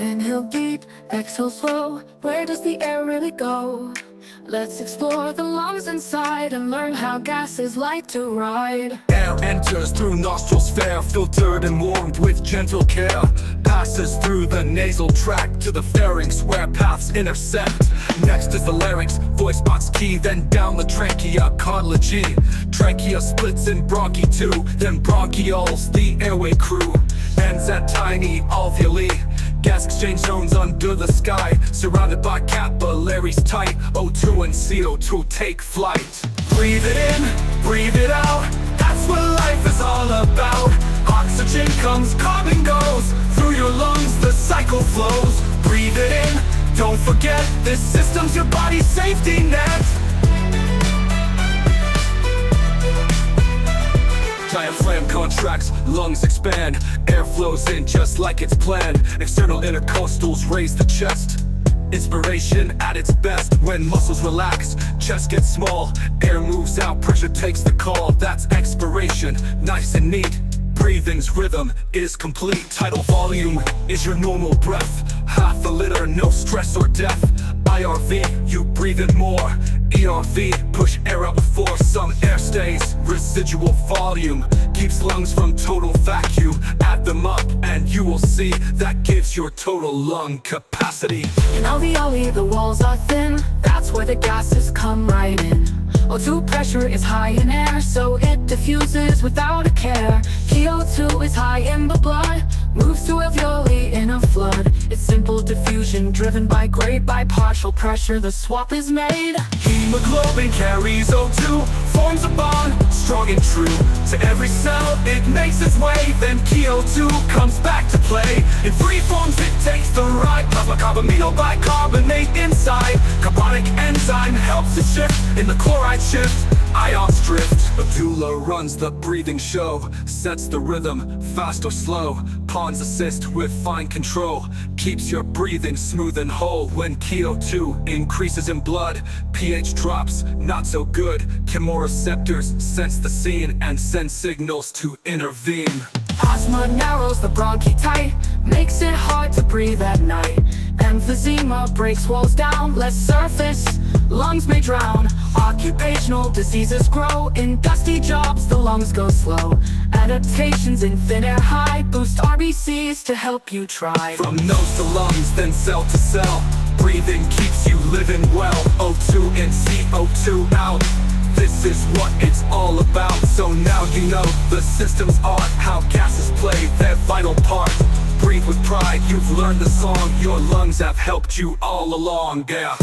Inhale deep, exhale slow. Where does the air really go? Let's explore the lungs inside and learn how gases like to ride. Air enters through nostrils fair, filtered and warmed with gentle care. Passes through the nasal tract to the pharynx where paths intersect. Next is the larynx, voice box key, then down the trachea, cartilage. Trachea splits in bronchi too, then bronchioles, the airway crew. Ends at tiny alveoli. Gas exchange zones under the sky, surrounded by capillaries tight. O2 and CO2 take flight. Breathe it in, breathe it out. That's what life is all about. Oxygen comes, carbon goes. Through your lungs the cycle flows. Breathe it in, don't forget, this system's your body's safety net. Diaphragm contracts, lungs expand. Air flows in just like it's planned. External intercostals raise the chest. Inspiration at its best. When muscles relax, chest gets small. Air moves out, pressure takes the call. That's expiration, nice and neat. Breathing's rhythm is complete. Tidal volume is your normal breath. Half a liter, no stress or death. IRV, you breathe in more. ERV, push air out before some air stays. Residual volume keeps lungs from total vacuum. Add them up and you will see that gives your total lung capacity. In alveoli the walls are thin, that's where the gases come right in. O2 pressure is high in air, so it diffuses without a care. CO2 is high in the blood, moves to alveoli in a flood. It's simple diffusion driven by grade. By partial pressure the swap is made. Hemoglobin carries O2, forms a bond, strong and true. To every cell it makes its way, then CO2 comes back to play. In three forms it takes the ride. Plasma carbamidal bicarbonate inside. Carbonic enzyme helps it shift. In the chloride shift, ions drift. Medulla runs the breathing show, sets the rhythm, fast or slow. Pons assist with fine control, keeps your breathing smooth and whole. When CO2 increases in blood, pH drops, not so good. Chemoreceptors sense the scene and send signals to intervene. Asthma narrows the bronchi tight, makes it hard to breathe at night. Emphysema breaks walls down, less surface, lungs may drown. Occupational diseases grow, in dusty jobs the lungs go slow. Adaptations in thin air high, boost RBCs to help you try. From nose to lungs, then cell to cell, breathing keeps you living well. O2 in, CO2 out, this is what it's all about. So now you know the system's art, how gases play their vital part. Breathe with pride, you've learned the song. Your lungs have helped you all along, yeah.